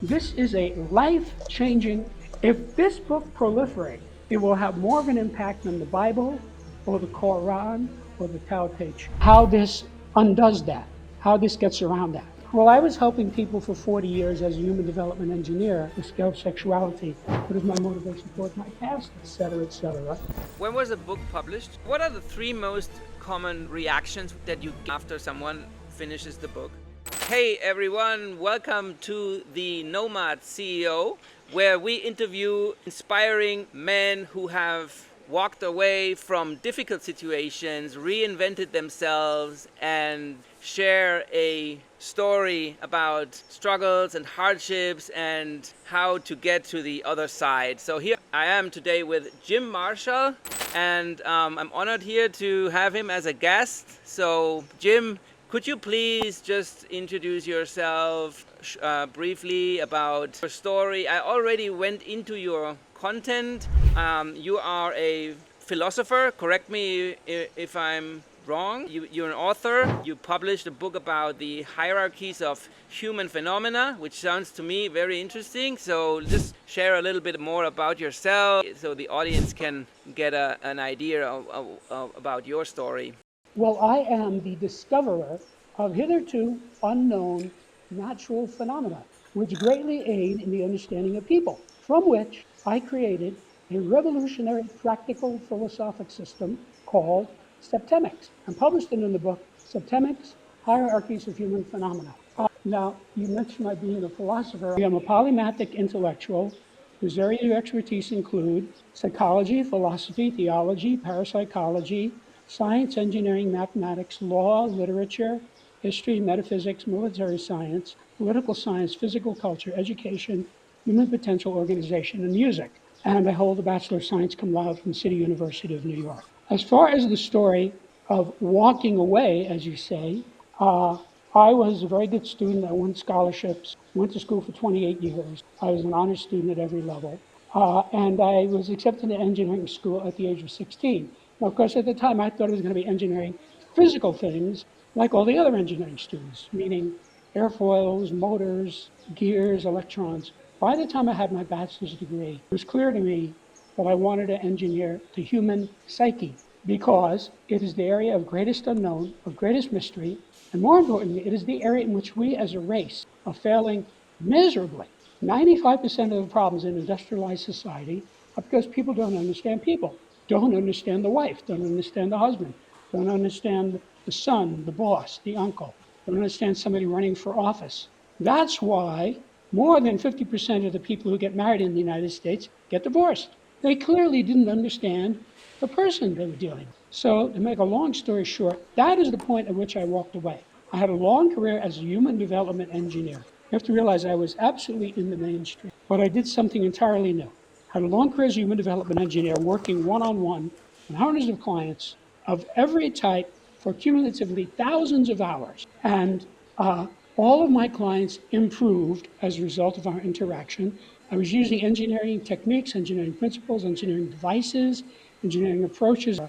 This is a life-changing, if this book proliferates, it will have more of an impact than the Bible or the Quran or the Tao Te Ching. How this undoes that, how this gets around that. Well, I was helping people for 40 years as a human development engineer with scale sexuality. What is my motivation towards my past, et cetera, et cetera. When was the book published? What are the three most common reactions that you get after someone finishes the book? Hey everyone, welcome to the Nomad CEO, where we interview inspiring men who have walked away from difficult situations, reinvented themselves, and share a story about struggles and hardships and how to get to the other side. So here I am today with Jim Marshall, and I'm honored here to have him as a guest. So Jim, could you please just introduce yourself briefly about your story? I already went into your content. You are a philosopher. Correct me if I'm wrong. You're an author. You published a book about the hierarchies of human phenomena, which sounds to me very interesting. So just share a little bit more about yourself so the audience can get an idea about your story. Well, I am the discoverer of hitherto unknown natural phenomena, which greatly aid in the understanding of people, from which I created a revolutionary practical philosophic system called Septemics, and published it in the book Septemics, Hierarchies of Human Phenomena. Now, you mentioned my being a philosopher. I am a polymathic intellectual whose areas of expertise include psychology, philosophy, theology, parapsychology, science, engineering, mathematics, law, literature, history, metaphysics, military science, political science, physical culture, education, human potential, organization, and music. And I hold a Bachelor of Science cum laude from City University of New York. As far as the story of walking away, as you say, I was a very good student. I won scholarships, went to school for 28 years. I was an honor student at every level. And I was accepted to engineering school at the age of 16. Now, of course, at the time, I thought it was going to be engineering physical things like all the other engineering students, meaning airfoils, motors, gears, electrons. By the time I had my bachelor's degree, it was clear to me that I wanted to engineer the human psyche because it is the area of greatest unknown, of greatest mystery, and more importantly, it is the area in which we as a race are failing miserably. 95% of the problems in industrialized society are because people don't understand people, don't understand the wife, don't understand the husband, don't understand the son, the boss, the uncle, don't understand somebody running for office. That's why more than 50% of the people who get married in the United States get divorced. They clearly didn't understand the person they were dealing with. So to make a long story short, that is the point at which I walked away. I had a long career as a human development engineer. You have to realize I was absolutely in the mainstream, but I did something entirely new. I had a long career as a human development engineer working one-on-one with hundreds of clients of every type for cumulatively thousands of hours. And all of my clients improved as a result of our interaction. I was using engineering techniques, engineering principles, engineering devices, engineering approaches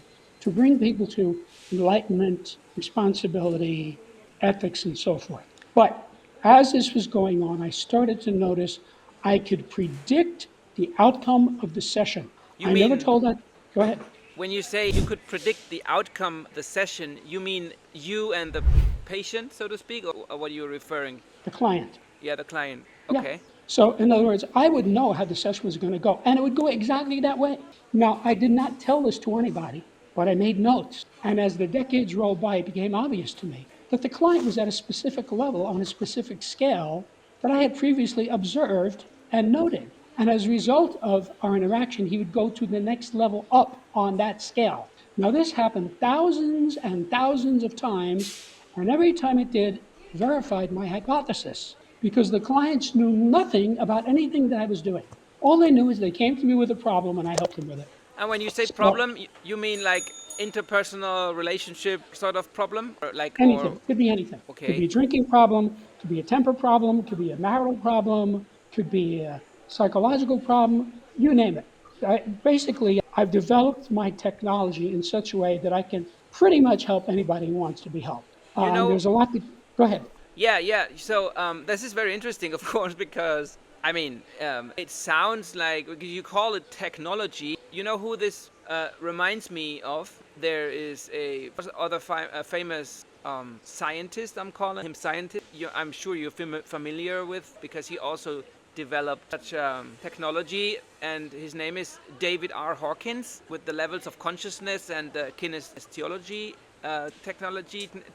to bring people to enlightenment, responsibility, ethics, and so forth. But as this was going on, I started to notice I could predict the outcome of the session. You I never mean told that. Go ahead. when you say you could predict the outcome of the session, you mean you and the patient, so to speak, or what are you referring? The client. Yeah, the client. Yeah. Okay. So in other words, I would know how the session was going to go, and it would go exactly that way. Now, I did not tell this to anybody, but I made notes. And as the decades rolled by, it became obvious to me that the client was at a specific level on a specific scale that I had previously observed and noted. And as a result of our interaction, he would go to the next level up on that scale. Now, this happened thousands and thousands of times, and every time it did, verified my hypothesis, because the clients knew nothing about anything that I was doing. All they knew is they came to me with a problem and I helped them with it. And when you say So problem, you mean like interpersonal relationship sort of problem, or like, anything, or could be anything. Could be okay. a drinking problem, could be a temper problem, could be a marital problem, could be a psychological problem, you name it. Basically, I've developed my technology in such a way that I can pretty much help anybody who wants to be helped. You know, There's a lot to, go ahead. Yeah. So this is very interesting, of course, because I mean, it sounds like you call it technology. You know who this reminds me of? There is a other famous scientist. I'm calling him scientist. I'm sure you're familiar with because he also developed such technology, and his name is David R. Hawkins with the levels of consciousness and kinesiology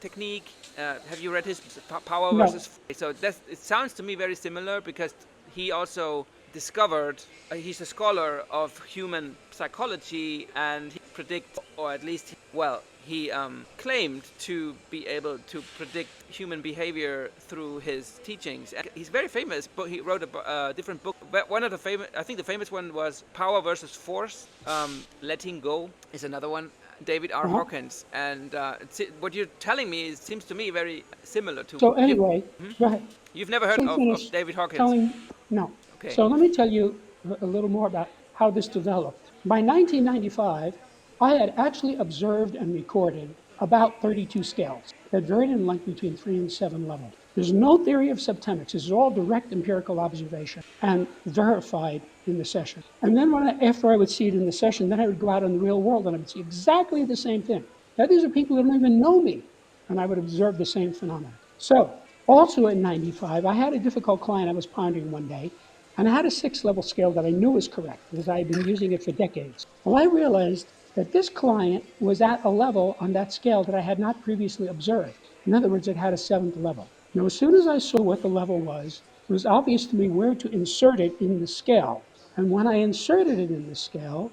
technique. Have you read his Power No. versus? So it sounds to me very similar because he also discovered. He's a scholar of human psychology, and he predict, or at least, well, he claimed to be able to predict human behavior through his teachings. And he's very famous, but he wrote a different book. But one of the famous, I think the famous one was Power versus Force. Letting Go is another one. David R. Uh-huh. Hawkins, and what you're telling me seems to me very similar to So you. anyway, go ahead. You've never heard So of finish David Hawkins? telling, no. Okay. So let me tell you a little more about how this developed. By 1995, I had actually observed and recorded about 32 scales that varied in length between 3 and 7 levels. There's no theory of septemics. This is all direct empirical observation and verified in the session. And then after I would see it in the session, then I would go out in the real world and I would see exactly the same thing. Now, these are people that don't even know me, and I would observe the same phenomena. So also in 95, I had a difficult client I was pondering one day, and I had a 6-level scale that I knew was correct because I had been using it for decades. Well, I realized that this client was at a level on that scale that I had not previously observed. In other words, it had a 7th level. Now, as soon as I saw what the level was, it was obvious to me where to insert it in the scale. And when I inserted it in the scale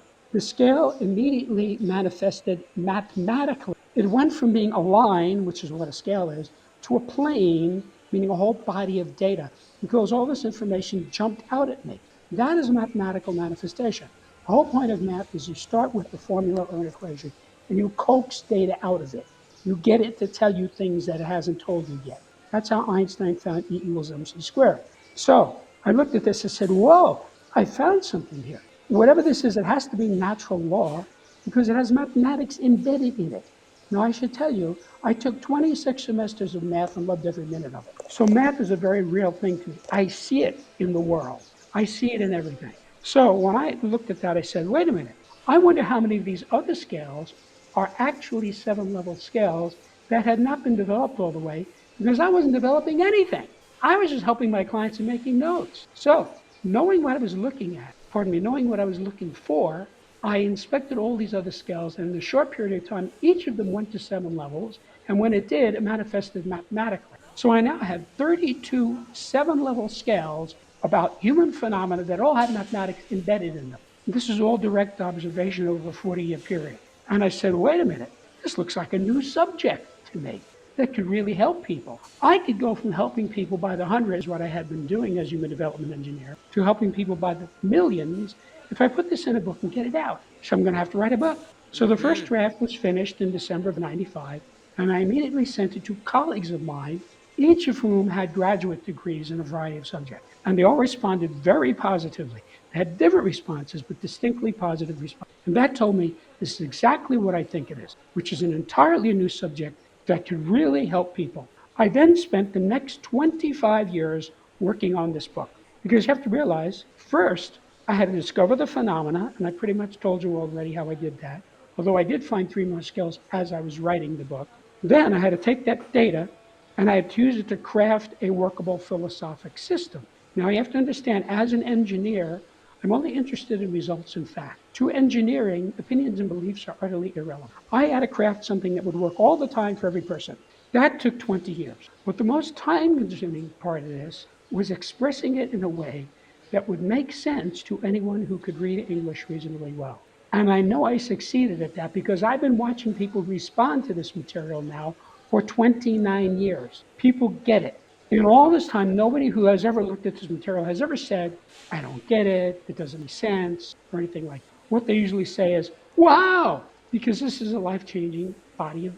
immediately manifested mathematically. It went from being a line, which is what a scale is, to a plane, meaning a whole body of data, because all this information jumped out at me. That is a mathematical manifestation. The whole point of math is you start with the formula or an equation, and you coax data out of it. You get it to tell you things that it hasn't told you yet. That's how Einstein found E equals mc squared. So I looked at this and said, whoa, I found something here. Whatever this is, it has to be natural law because it has mathematics embedded in it. Now, I should tell you, I took 26 semesters of math and loved every minute of it. So math is a very real thing to me. I see it in the world. I see it in everything. So when I looked at that, I said, wait a minute. I wonder how many of these other scales are actually 7-level scales that had not been developed all the way because I wasn't developing anything. I was just helping my clients and making notes. So knowing what I was looking at, knowing what I was looking for, I inspected all these other scales, and in a short period of time, each of them went to 7 levels. And when it did, it manifested mathematically. So I now had 32 7-level scales about human phenomena that all had mathematics embedded in them. This is all direct observation over a 40-year period. And I said, wait a minute, this looks like a new subject to me that could really help people. I could go from helping people by the hundreds, what I had been doing as human development engineer, to helping people by the millions if I put this in a book and get it out. So I'm going to have to write a book. So the first draft was finished in December of 95, and I immediately sent it to colleagues of mine, each of whom had graduate degrees in a variety of subjects. And they all responded very positively. They had different responses, but distinctly positive responses. And that told me this is exactly what I think it is, which is an entirely new subject that could really help people. I then spent the next 25 years working on this book because you have to realize, first, I had to discover the phenomena, and I pretty much told you already how I did that, although I did find 3 more skills as I was writing the book. Then I had to take that data and I had to use it to craft a workable philosophic system. Now you have to understand, as an engineer, I'm only interested in results and facts. To engineering, opinions and beliefs are utterly irrelevant. I had to craft something that would work all the time for every person. That took 20 years. But the most time-consuming part of this was expressing it in a way that would make sense to anyone who could read English reasonably well. And I know I succeeded at that because I've been watching people respond to this material now for 29 years. People get it. In all this time, nobody who has ever looked at this material has ever said, I don't get it, it doesn't make sense, or anything like that. What they usually say is, wow, because this is a life-changing body of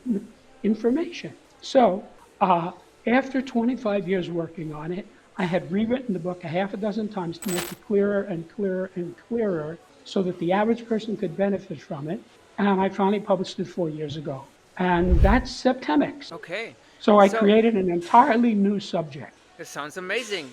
information. So after 25 years working on it, I had rewritten the book a half a dozen times to make it clearer and clearer and clearer so that the average person could benefit from it. And I finally published it 4 years ago. And that's Septemics. Okay. So I So created an entirely new subject. it sounds amazing.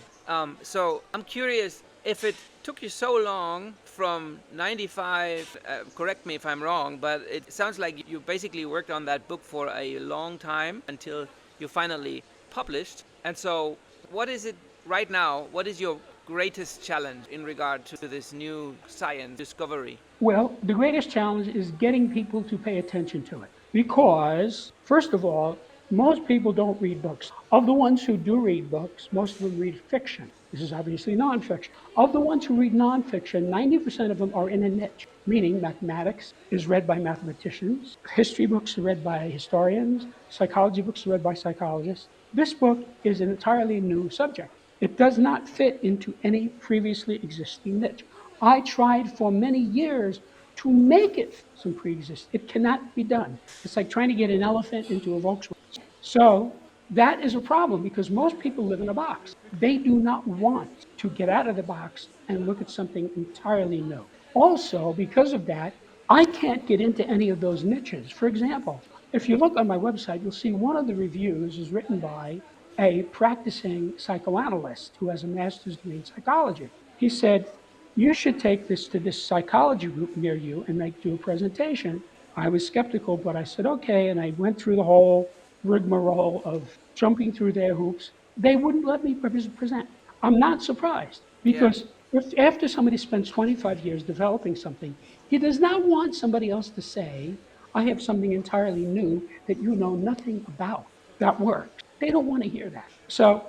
So I'm curious if it took you so long from 95, correct me if I'm wrong, but it sounds like you basically worked on that book for a long time until you finally published. And so, what is it right now? What is your greatest challenge in regard to this new science discovery? Well, the greatest challenge is getting people to pay attention to it. Because, first of all, most people don't read books. Of the ones who do read books, most of them read fiction. This is obviously nonfiction. Of the ones who read nonfiction, 90% of them are in a niche, meaning mathematics is read by mathematicians, history books are read by historians, psychology books are read by psychologists. This book is an entirely new subject. It does not fit into any previously existing niche. I tried for many years to make it some pre-exist. It cannot be done. It's like trying to get an elephant into a Volkswagen. So that is a problem because most people live in a box. They do not want to get out of the box and look at something entirely new. Also, because of that, I can't get into any of those niches. For example, if you look on my website, you'll see one of the reviews is written by a practicing psychoanalyst who has a master's degree in psychology. He said, you should take this to this psychology group near you and do a presentation. I was skeptical, but I said, okay. And I went through the whole rigmarole of jumping through their hoops. They wouldn't let me present. I'm not surprised Yeah. because if after somebody spends 25 years developing something, he does not want somebody else to say, I have something entirely new that you know nothing about that works. They don't want to hear that. So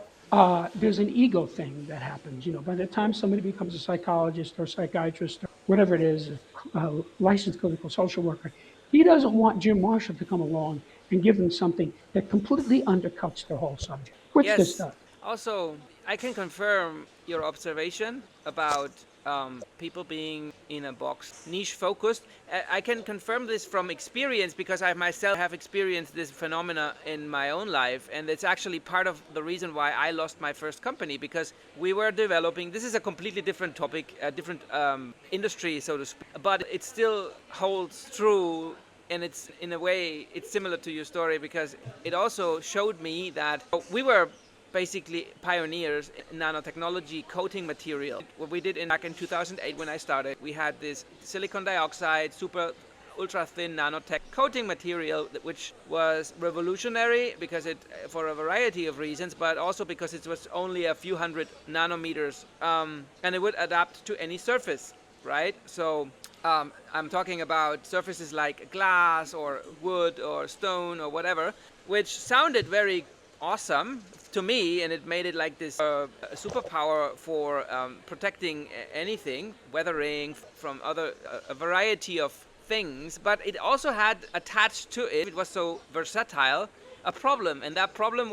there's an ego thing that happens. By the time somebody becomes a psychologist or psychiatrist or whatever it is, a licensed clinical social worker, he doesn't want Jim Marshall to come along and give them something that completely undercuts their whole subject, which this Yes. does. Also, I can confirm your observation about people being in a box, niche focused. I can confirm this from experience because I myself have experienced this phenomena in my own life, and it's actually part of the reason why I lost my first company because we were developing. This is a completely different topic, a different industry, so to speak, but it still holds true and it's in a way it's similar to your story because it also showed me that we were basically pioneers in nanotechnology coating material. What we did back in 2008 when I started, we had this silicon dioxide super ultra thin nanotech coating material which was revolutionary because it for a variety of reasons but also because it was only a few hundred nanometers and it would adapt to any surface, right? So I'm talking about surfaces like glass or wood or stone or whatever, which sounded very awesome to me, and it made it like this superpower for protecting anything, weathering from a variety of things. But it also had attached to it, it was so versatile, a problem, and that problem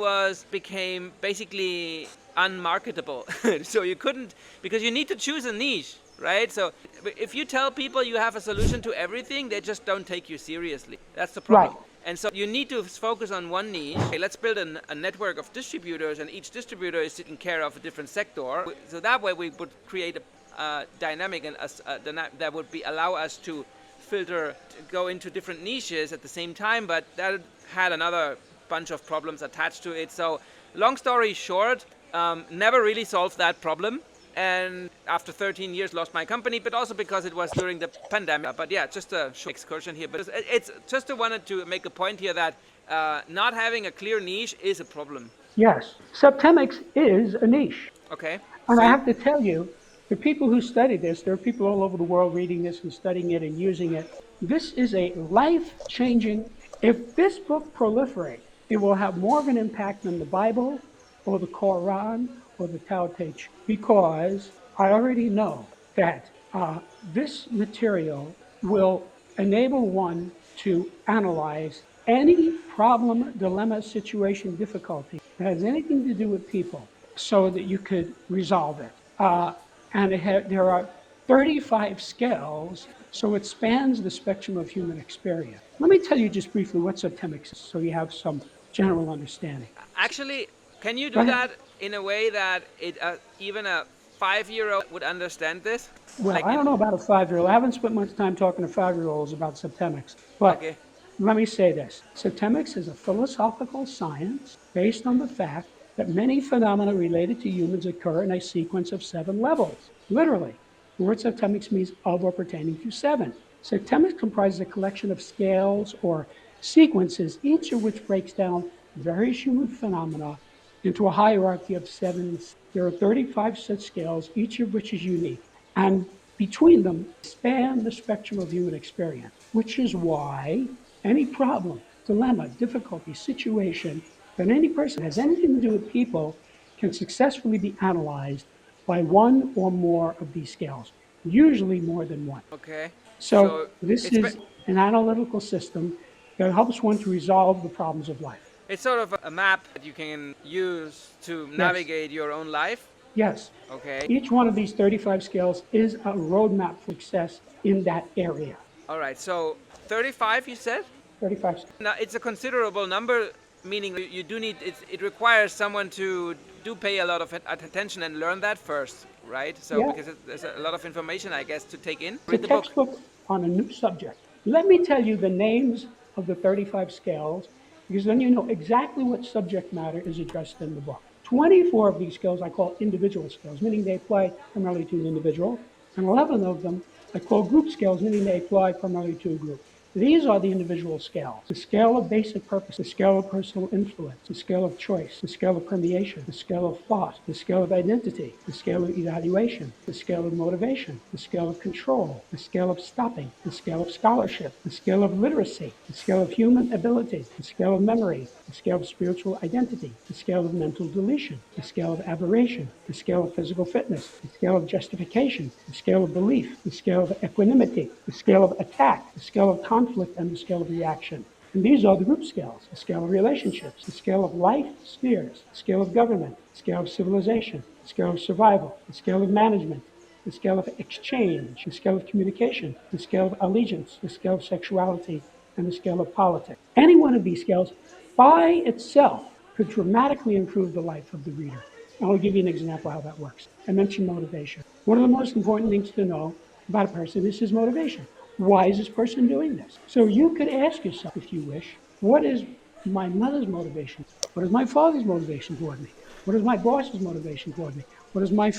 became basically unmarketable. So you couldn't because you need to choose a niche, right? So if you tell people you have a solution to everything, they just don't take you seriously. That's the Right. problem. And so you need to focus on one niche. Okay, let's build a network of distributors, and each distributor is taking care of a different sector. So that way we would create a dynamic and that would allow us to filter, to go into different niches at the same time. But that had another bunch of problems attached to it. So long story short, never really solved that problem. And after 13 years lost my company, but also because it was during the pandemic. But yeah, just a short excursion here. But it's just wanted to make a point here that not having a clear niche is a problem. Yes. Septemics is a niche. Okay, And so I you, have to tell you, the people who study this, there are people all over the world reading this and studying it and using it. This is a life changing. If this book proliferates, it will have more of an impact than the Bible or the Quran or the Tao Te Ching because I already know that this material will enable one to analyze any problem, dilemma, situation, difficulty that has anything to do with people so that you could resolve it. And there are 35 scales, so it spans the spectrum of human experience. Let me tell you just briefly what Septemics is so you have some general understanding. actually, can you Go do ahead. that in a way that even a 5-year-old would understand this? Well, Like I in don't know about a 5-year-old. I haven't spent much time talking to 5-year-olds about Septemics. But okay, Let me say this. Septemics is a philosophical science based on the fact that many phenomena related to humans occur in a sequence of 7 levels. Literally, the word septemics means of or pertaining to 7. Septemics comprises a collection of scales or sequences, each of which breaks down various human phenomena into a hierarchy of 7. There are 35 such scales, each of which is unique. And between them span the spectrum of human experience, which is why any problem, dilemma, difficulty, situation that any person has anything to do with people can successfully be analyzed by one or more of these scales, usually more than one. Okay. So So this it's is an analytical system that helps one to resolve the problems of life. it's sort of a map that you can use to Yes, navigate your own life. yes. Okay. Each one of these 35 scales is a roadmap for success in that area. All right. So 35, you said? 35 scales. Now, it's a considerable number, meaning you do need it requires someone to do pay a lot of attention and learn that first, right? So Yeah, because there's a lot of information, I guess, to take in. it's a Read the book. textbook on a new subject. Let me tell you the names of the 35 scales, because then you know exactly what subject matter is addressed in the book. 24 of these skills I call individual skills, meaning they apply primarily to an individual, and 11 of them I call group skills, meaning they apply primarily to a group. These are the individual scales: the scale of basic purpose, the scale of personal influence, the scale of choice, the scale of permeation, the scale of thought, the scale of identity, the scale of evaluation, the scale of motivation, the scale of control, the scale of stopping, the scale of scholarship, the scale of literacy, the scale of human ability, the scale of memory, the scale of spiritual identity, the scale of mental deletion, the scale of aberration, the scale of physical fitness, the scale of justification, the scale of belief, the scale of equanimity, the scale of attack, the scale of conflict, and the scale of reaction. And these are the group scales: the scale of relationships, the scale of life spheres, the scale of government, the scale of civilization, the scale of survival, the scale of management, the scale of exchange, the scale of communication, the scale of allegiance, the scale of sexuality, and the scale of politics. Any one of these scales by itself could dramatically improve the life of the reader. I'll give you an example how that works. I mentioned motivation. One of the most important things to know about a person is his motivation. Why is this person doing this? So you could ask yourself, if you wish, what is my mother's motivation? What is my father's motivation toward me? What is my boss's motivation toward me? What is my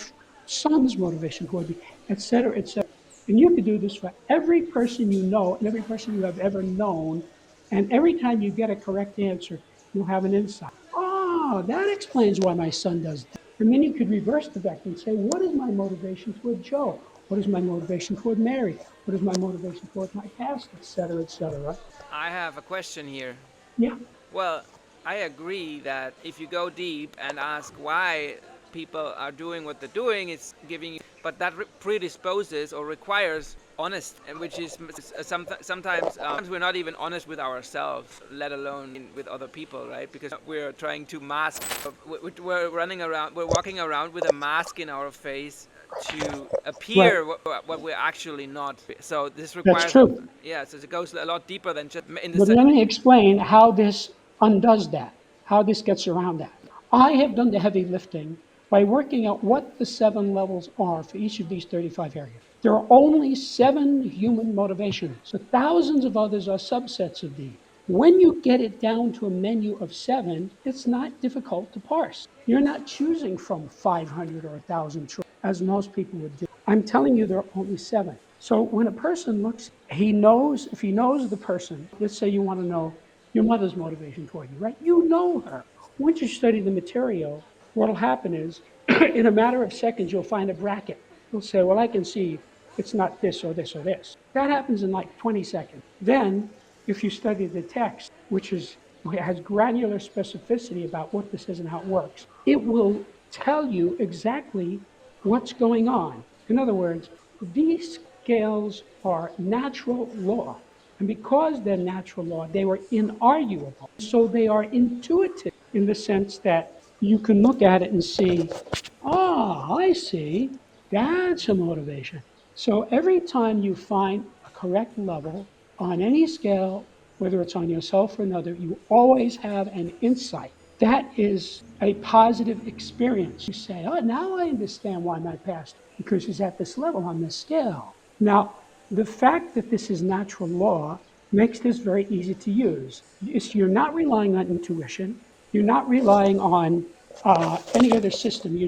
son's motivation toward me? Et cetera, et cetera. And you could do this for every person you know and every person you have ever known. And every time you get a correct answer, you'll have an insight. Oh, that explains why my son does that. And then you could reverse the vector and say, what is my motivation toward Joe? What is my motivation toward Mary? What is my motivation toward my past, et cetera, et cetera? I have a question here. Yeah, Well, I agree that if you go deep and ask why people are doing what they're doing, it's giving you, but that predisposes or requires honest, and which is sometimes we're not even honest with ourselves, let alone with other people, right? Because we're trying to mask, we're running around, we're walking around with a mask in our face to right. appear what we're actually not. So this That's requires, true. yeah, so it goes a lot deeper than just in But the. let me explain how this undoes that, how this gets around that. I have done the heavy lifting by working out what the 7 levels are for each of these 35 areas. There are only 7 human motivations, but thousands of others are subsets of these. When you get it down to a menu of 7, it's not difficult to parse. You're not choosing from 500 or 1,000 choices, as most people would do. I'm telling you there are only 7. So when a person looks, he knows, if he knows the person, let's say you want to know your mother's motivation toward you, right? You know her. Once you study the material, what'll happen is in a matter of seconds, you'll find a bracket. You'll say, well, I can see it's not this or this or this. That happens in like 20 seconds. Then, if you study the text, which has granular specificity about what this is and how it works, it will tell you exactly what's going on. In other words, these scales are natural law. And because they're natural law, they were inarguable. So they are intuitive in the sense that you can look at it and see, oh, I see, that's a motivation. So every time you find a correct level on any scale, whether it's on yourself or another, you always have an insight. That is a positive experience. You say, oh, now I understand why my pastor, because he's at this level on this scale. Now, the fact that this is natural law makes this very easy to use. You're not relying on intuition. You're not relying on any other system.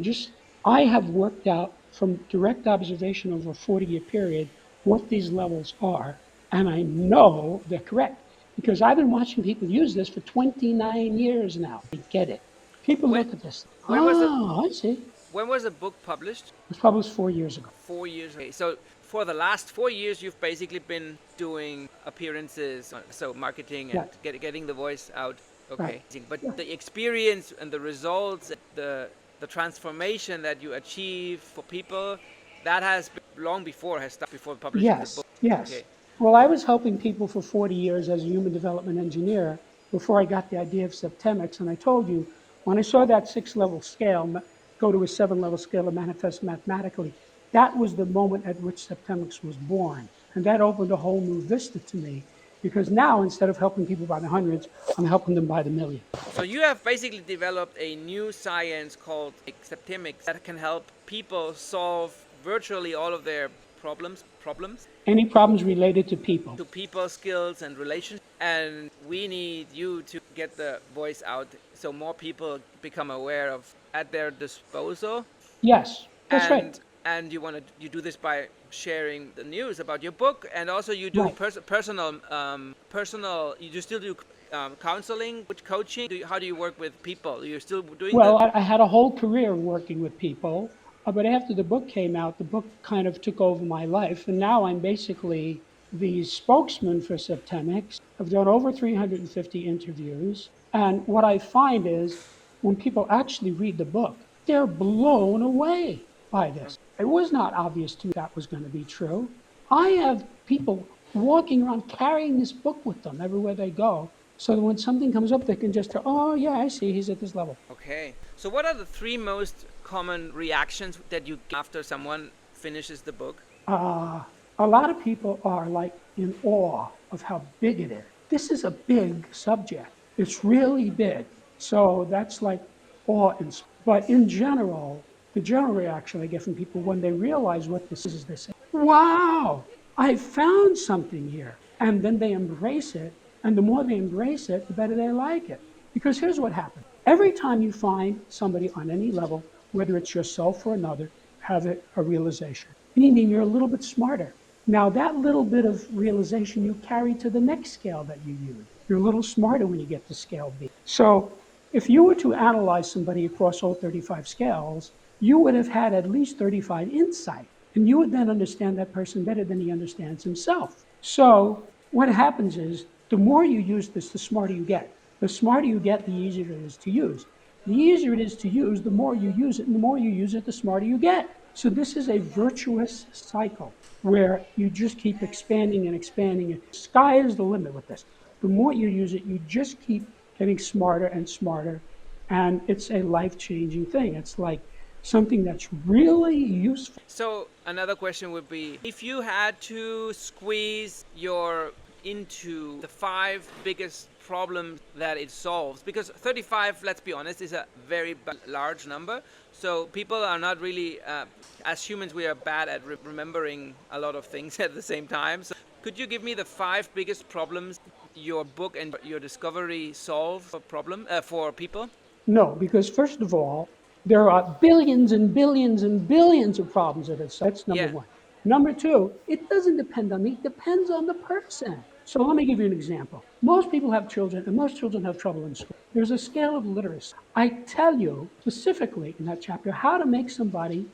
I have worked out from direct observation over a 40-year period what these levels are, and I know they're correct because I've been watching people use this for 29 years now. They get it. People When look at this. when was the Oh, I see. It when was the book published? was published 4 years ago. 4 years. Okay, so for the last 4 years, you've basically been doing appearances, so marketing and Yeah, getting the voice out. right. Okay, but Yeah. the experience and the results, the transformation that you achieve for people, that has been long before has started before publishing the Yes, book. yes. Okay, Well, I was helping people for 40 years as a human development engineer before I got the idea of Septemics. And I told you, when I saw that 6 level scale go to a 7 level scale and manifest mathematically, that was the moment at which Septemics was born. And that opened a whole new vista to me because now instead of helping people by the hundreds, I'm helping them by the million. so you have basically developed a new science called Septemics that can help people solve virtually all of their problems Any problems related to people? to people skills and relationships, and we need you to get the voice out so more people become aware of at their disposal. Yes, that's right. And you do this by sharing the news about your book, and also you do Right. personal, you still do counseling, coaching. How do you work with people? You're still doing Well, the I had a whole career working with people, but after the book came out, the book kind of took over my life. And now I'm basically the spokesman for Septemics. I've done over 350 interviews. And what I find is when people actually read the book, they're blown away by this. It was not obvious to me that was going to be true. I have people walking around carrying this book with them everywhere they go. So that when something comes up, they can just go, oh, yeah, I see, he's at this level. Okay. So what are the three most common reactions that you get after someone finishes the book? Uh, a lot of people are like in awe of how big it is. This is a big subject. It's really big. So that's like awe. But in general, the general reaction I get from people when they realize what this is, they say, wow, I found something here. And then they embrace it. And the more they embrace it, the better they like it. Because here's what happens. Every time you find somebody on any level, whether it's yourself or another, have a realization, meaning you're a little bit smarter. Now, that little bit of realization you carry to the next scale that you use. You're a little smarter when you get to scale B. So, if you were to analyze somebody across all 35 scales, you would have had at least 35 insight. And you would then understand that person better than he understands himself. So, what happens is the more you use this, the smarter you get. The smarter you get, the easier it is to use. The easier it is to use, the more you use it, and the more you use it, the smarter you get. So this is a virtuous cycle where you just keep expanding and expanding. And sky is the limit with this. The more you use it, you just keep getting smarter and smarter. And it's a life-changing thing. It's like something that's really useful. So another question would be, if you had to squeeze your into the five biggest problems that it solves, because 35, let's be honest, is a very large number. So people are not really, as humans, we are bad at remembering a lot of things at the same time. So could you give me the five biggest problems your book and your discovery solve for people? No, because first of all, there are billions and billions and billions of problems that it's. That's number Yeah. one. Number two, it doesn't depend on me, it depends on the person. So let me give you an example. Most people have children, and most children have trouble in school. There's a scale of literacy. I tell you specifically in that chapter how to make somebody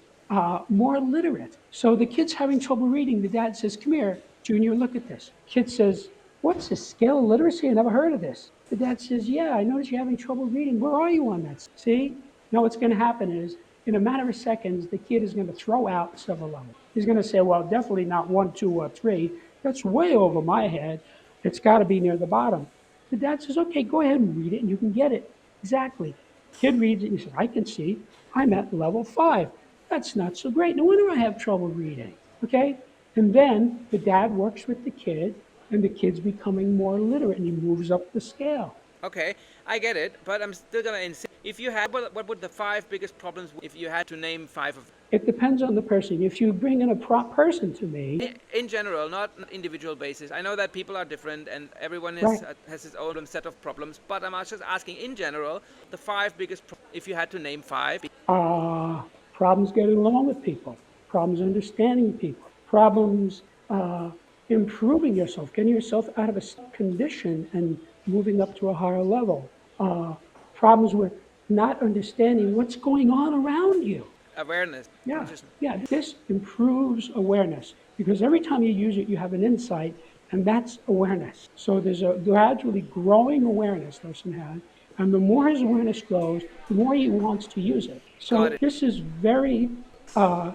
more literate. So the kid's having trouble reading. The dad says, come here, Junior, look at this. Kid says, what's this scale of literacy? I never heard of this. The dad says, yeah, I noticed you're having trouble reading. Where are you on that? See? Now what's going to happen is, in a matter of seconds, the kid is going to throw out several levels. He's going to say, well, definitely not 1, 2, or 3. That's way over my head. It's got to be near the bottom. The dad says, okay, go ahead and read it, and you can get it. Exactly. Kid reads it, and he says, I can see I'm at level 5. That's not so great. No wonder I have trouble reading. Okay? And then the dad works with the kid, and the kid's becoming more literate, and he moves up the scale. Okay, I get it, but I'm still gonna insist. If you had, what would the five biggest problems if you had to name five of them? It depends on the person. If you bring in a person to me, In general, not individual basis. I know that people are different and everyone right? has his own set of problems, but I'm just asking in general the five biggest, if you had to name five. Uh, Problems getting along with people, problems understanding people, problems improving yourself, getting yourself out of a condition and moving up to a higher level. Problems with not understanding what's going on around you. Awareness, Yeah, consciousness. yeah. This improves awareness because every time you use it, you have an insight, and that's awareness. So there's a gradually growing awareness the person has, and the more his awareness grows, the more he wants to use it. Got So it. this is very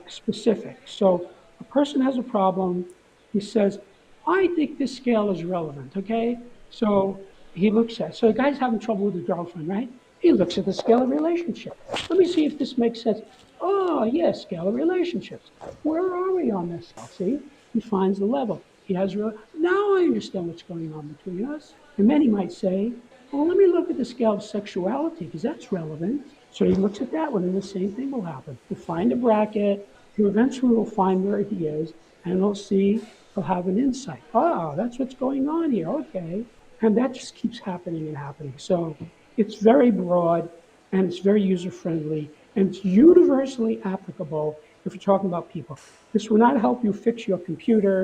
specific. So a person has a problem. He says, "I think this scale is relevant." Okay, so he looks at. So the guy's having trouble with his girlfriend, right? He looks at the scale of relationship. Let me see if this makes sense. Oh, yes, scale of relationships. Where are we on this scale? See, he finds the level. He has real. Now I understand what's going on between us. And then he might say, well, let me look at the scale of sexuality because that's relevant. So he looks at that one, and the same thing will happen. He'll find a bracket. He eventually will find where he is, and he'll see. He'll have an insight. Oh, that's what's going on here. Okay, and that just keeps happening and happening. So it's very broad and it's very user friendly and it's universally applicable if you're talking about people. This will not help you fix your computer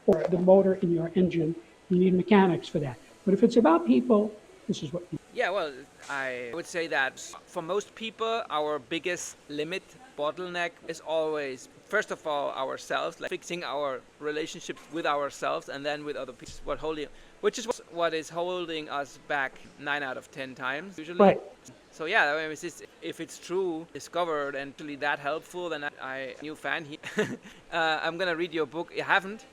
or the motor in your engine. You need mechanics for that. But if it's about people, this is what you Yeah, well, I would say that for most people, our biggest limit, bottleneck, is always, first of all, ourselves, like fixing our relationships with ourselves and then with other people, which is what is holding us back 9 out of 10 times usually. right. So yeah, I mean, if it's true, discovered, and really that helpful, then I new fan here. I'm gonna read your book. I haven't,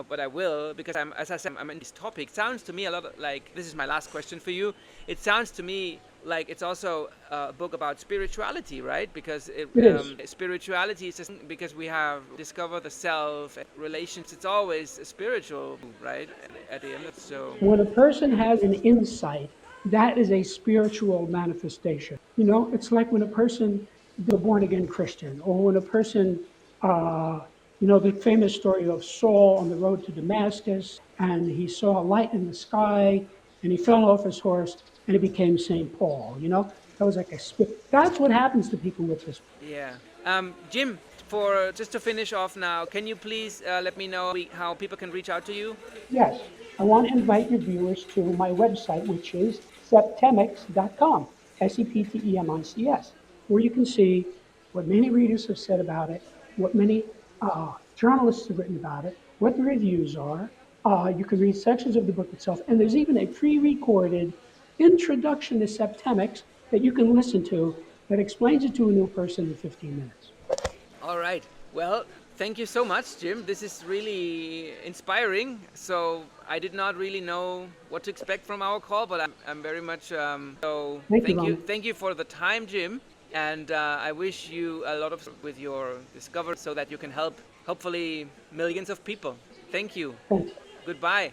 but I will because as I said, I'm in this topic. Sounds to me a lot like this is my last question for you. It sounds to me like it's also a book about spirituality, right? Because It is. spirituality is just because we have discovered the self, relations. It's always spiritual, right? At the end, so When a person has an insight, that is a spiritual manifestation. You know, it's like when a person is a born again Christian, or when a person, uh, you know, the famous story of Saul on the road to Damascus, and he saw a light in the sky, and he fell off his horse, and he became St. Paul. You know, that was like a spirit. That's what happens to people with this. yeah. Jim, for just to finish off now, can you please let me know how people can reach out to you? Yes, I want to invite your viewers to my website, which is septemics.com, Septemics, where you can see what many readers have said about it, what many journalists have written about it, what the reviews are. You can read sections of the book itself, and there's even a pre recorded introduction to Septemics that you can listen to that explains it to a new person in 15 minutes. All right. Well, thank you so much, Jim. This is really inspiring. So I did not really know what to expect from our call, but I'm very much so. Thank you, Ron. Thank you for the time, Jim. And I wish you a lot of with your discovery so that you can help hopefully millions of people. Thank you. Thanks. Goodbye.